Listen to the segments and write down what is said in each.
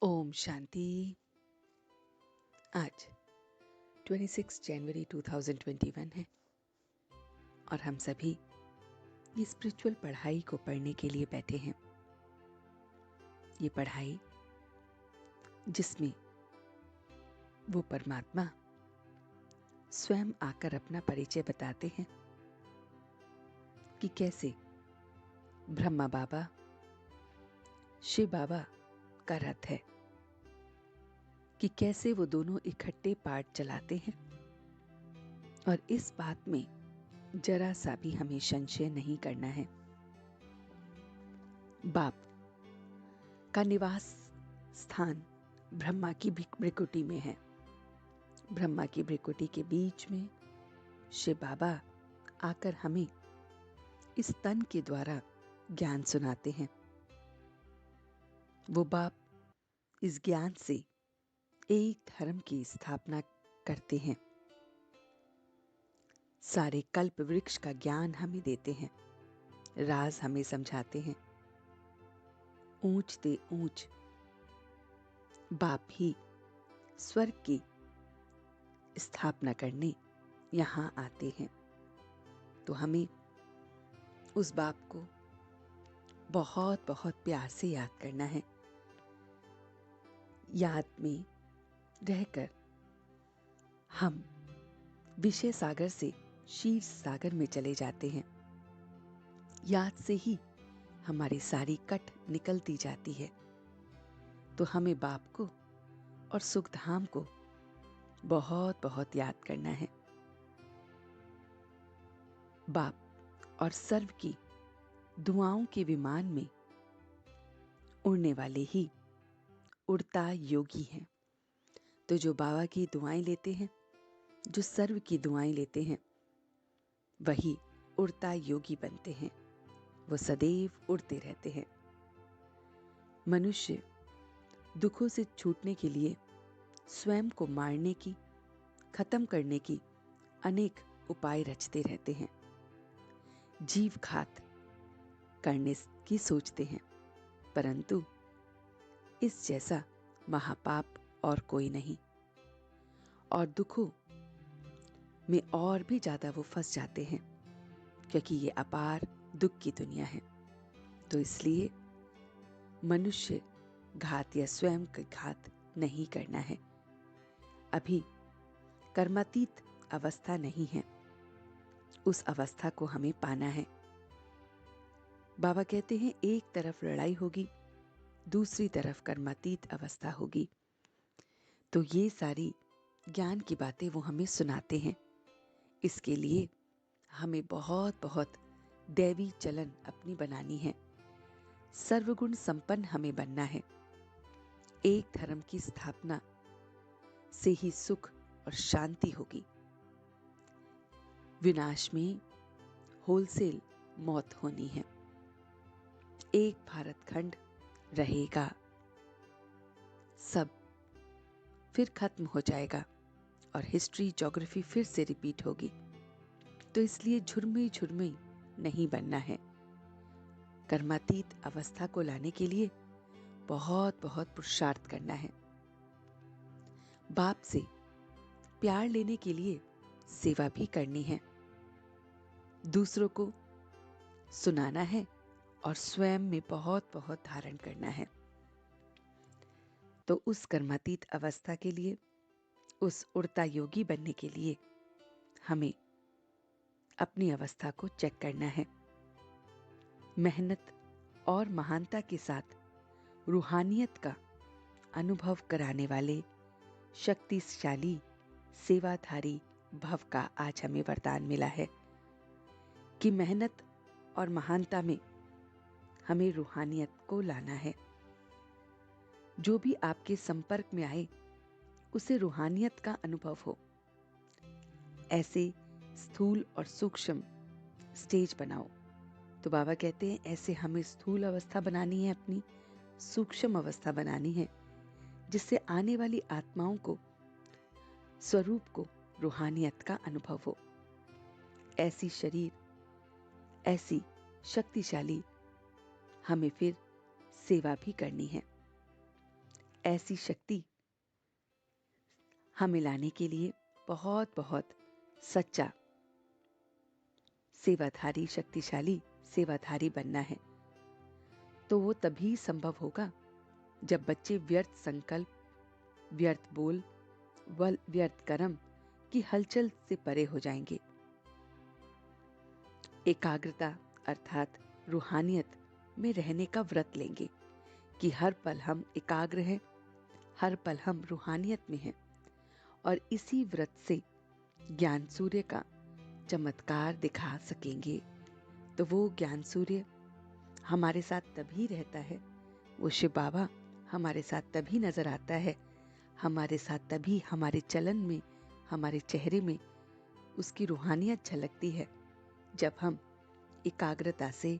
ओम शांति। आज 26 जनवरी 2021 है और हम सभी ये स्पिरिचुअल पढ़ाई को पढ़ने के लिए बैठे हैं। ये पढ़ाई जिसमें वो परमात्मा स्वयं आकर अपना परिचय बताते हैं कि कैसे ब्रह्मा बाबा शिव बाबा का रथ है, कि कैसे वो दोनों इकट्ठे पाठ चलाते हैं। और इस बात में जरा सा भी हमें संशय नहीं करना है। बाप का निवास स्थान ब्रह्मा की भ्रिकुटी में है। ब्रह्मा की भ्रिकुटी के बीच में शिव बाबा आकर हमें इस तन के द्वारा ज्ञान सुनाते हैं। वो बाप इस ज्ञान से एक धर्म की स्थापना करते हैं। सारे कल्प वृक्ष का ज्ञान हमें देते हैं, राज हमें समझाते हैं। ऊंच ते ऊंच बाप ही स्वर्ग की स्थापना करने यहां आते हैं। तो हमें उस बाप को बहुत बहुत प्यार से याद करना है। याद में रहकर हम विषय सागर से शीर सागर में चले जाते हैं। याद से ही हमारी सारी कट निकलती जाती है। तो हमें बाप को और सुखधाम को बहुत बहुत याद करना है। बाप और सर्व की दुआओं के विमान में उड़ने वाले ही उड़ता योगी हैं। तो जो बाबा की दुआएं लेते हैं, जो सर्व की दुआएं लेते हैं, वही उड़ता योगी बनते हैं। वो सदैव उड़ते रहते हैं। मनुष्य दुखों से छूटने के लिए स्वयं को मारने की, खत्म करने की अनेक उपाय रचते रहते हैं। जीव घात करने की सोचते हैं, परंतु इस जैसा महापाप और कोई नहीं। और दुखों में और भी ज्यादा वो फंस जाते हैं, क्योंकि ये अपार दुख की दुनिया है। तो इसलिए मनुष्य घात या स्वयं का घात नहीं करना है। अभी कर्मातीत अवस्था नहीं है, उस अवस्था को हमें पाना है। बाबा कहते हैं एक तरफ लड़ाई होगी, दूसरी तरफ कर्मातीत अवस्था होगी। तो ये सारी ज्ञान की बातें वो हमें सुनाते हैं। इसके लिए हमें बहुत बहुत दैवी चलन अपनी बनानी है। सर्वगुण संपन्न हमें बनना है। एक धर्म की स्थापना से ही सुख और शांति होगी। विनाश में होलसेल मौत होनी है। एक भारत खंड रहेगा, सब फिर खत्म हो जाएगा और हिस्ट्री ज्योग्राफी फिर से रिपीट होगी। तो इसलिए झुरमुई झुरमुई नहीं बनना है। कर्मातीत अवस्था को लाने के लिए बहुत बहुत पुरुषार्थ करना है। बाप से प्यार लेने के लिए सेवा भी करनी है। दूसरों को सुनाना है और स्वयं में बहुत बहुत धारण करना है। तो उस कर्मातीत अवस्था के लिए, उस उड़ता योगी बनने के लिए हमें अपनी अवस्था को चेक करना है। मेहनत और महानता के साथ रूहानियत का अनुभव कराने वाले शक्तिशाली सेवाधारी भव का आज हमें वरदान मिला है कि मेहनत और महानता में हमें रूहानियत को लाना है। जो भी आपके संपर्क में आए उसे रूहानियत का अनुभव हो। ऐसे स्थूल और सूक्ष्म स्टेज बनाओ। तो बाबा कहते हैं ऐसे हमें स्थूल अवस्था बनानी है, अपनी सूक्ष्म अवस्था बनानी है, जिससे आने वाली आत्माओं को, स्वरूप को रूहानियत का अनुभव हो। ऐसी शरीर, ऐसी शक्तिशाली हमें फिर सेवा भी करनी है। ऐसी शक्ति हमें लाने के लिए बहुत बहुत सच्चा सेवाधारी, शक्तिशाली सेवाधारी बनना है। तो वो तभी संभव होगा जब बच्चे व्यर्थ संकल्प, व्यर्थ बोल, व्यर्थ कर्म की हलचल से परे हो जाएंगे। एकाग्रता अर्थात रूहानियत में रहने का व्रत लेंगे कि हर पल हम एकाग्र हैं, हर पल हम रूहानियत में हैं, और इसी व्रत से ज्ञान सूर्य का चमत्कार दिखा सकेंगे। तो वो ज्ञान सूर्य हमारे साथ तभी रहता है, वो शिव बाबा हमारे साथ तभी नजर आता है, हमारे साथ तभी हमारे चलन में, हमारे चेहरे में उसकी रूहानियत झलकती है, जब हम एकाग्रता से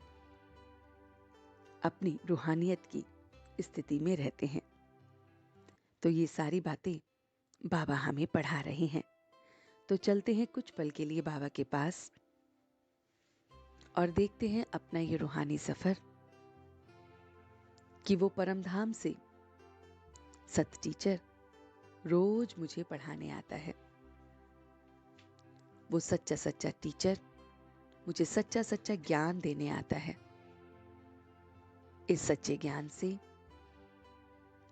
अपनी रूहानियत की स्थिति में रहते हैं। तो ये सारी बातें बाबा हमें पढ़ा रहे हैं। तो चलते हैं कुछ पल के लिए बाबा के पास और देखते हैं अपना ये रूहानी सफर कि वो परमधाम से सत टीचर रोज मुझे पढ़ाने आता है। वो सच्चा सच्चा टीचर मुझे सच्चा सच्चा ज्ञान देने आता है। इस सच्चे ज्ञान से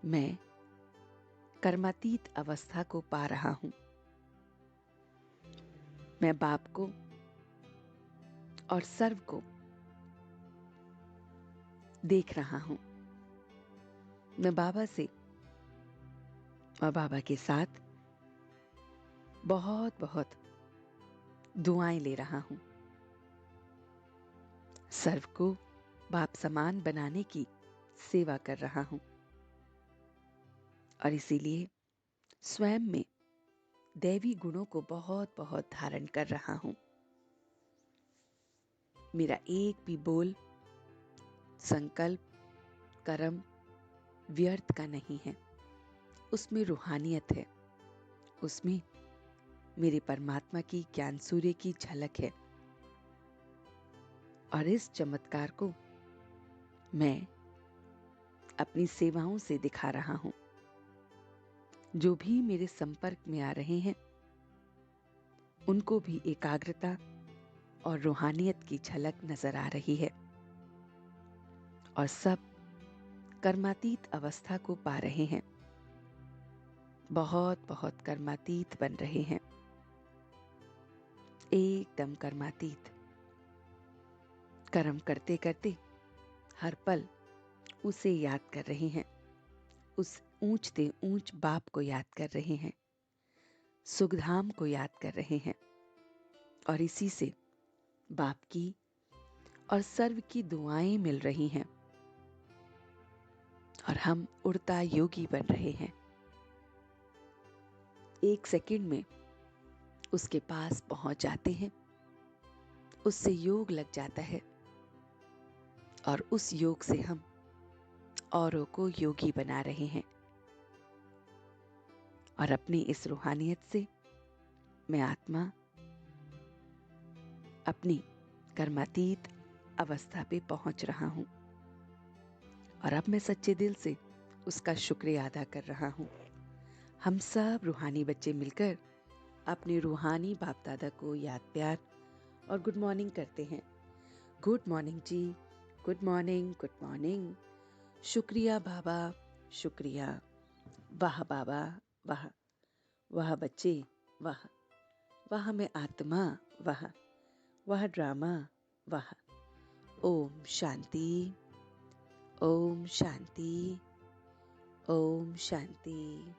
मैं कर्मातीत अवस्था को पा रहा हूं। मैं बाप को और सर्व को देख रहा हूं। मैं बाबा से और बाबा के साथ बहुत बहुत दुआएं ले रहा हूं। सर्व को बाप समान बनाने की सेवा कर रहा हूं, और इसीलिए स्वयं में दैवी गुणों को बहुत बहुत धारण कर रहा हूं। मेरा एक भी बोल, संकल्प, कर्म व्यर्थ का नहीं है। उसमें रूहानियत है, उसमें मेरे परमात्मा की ज्ञान सूर्य की झलक है, और इस चमत्कार को मैं अपनी सेवाओं से दिखा रहा हूं। जो भी मेरे संपर्क में आ रहे हैं उनको भी एकाग्रता और रूहानियत की झलक नजर आ रही है, और सब कर्मातीत अवस्था को पा रहे हैं, बहुत बहुत कर्मातीत बन रहे हैं, एकदम कर्मातीत। कर्म करते करते हर पल उसे याद कर रहे हैं, उस ऊंचते ऊंच बाप को याद कर रहे हैं, सुखधाम को याद कर रहे हैं, और इसी से बाप की और सर्व की दुआएं मिल रही हैं, और हम उड़ता योगी बन रहे हैं। एक सेकंड में उसके पास पहुंच जाते हैं, उससे योग लग जाता है, और उस योग से हम औरों को योगी बना रहे हैं। और अपनी इस रूहानियत से मैं आत्मा अपनी कर्मातीत अवस्था पे पहुंच रहा हूं, और अब मैं सच्चे दिल से उसका शुक्रिया अदा कर रहा हूं। हम सब रूहानी बच्चे मिलकर अपने रूहानी बाप दादा को याद, प्यार और गुड मॉर्निंग करते हैं। गुड मॉर्निंग जी, गुड मॉर्निंग, गुड मॉर्निंग। शुक्रिया बाबा, शुक्रिया। वाह बाबा, वाह वाह बच्चे, वाह वाह मैं आत्मा, वाह वाह ड्रामा, वाह। ओम शांति, ओम शांति, ओम शांति।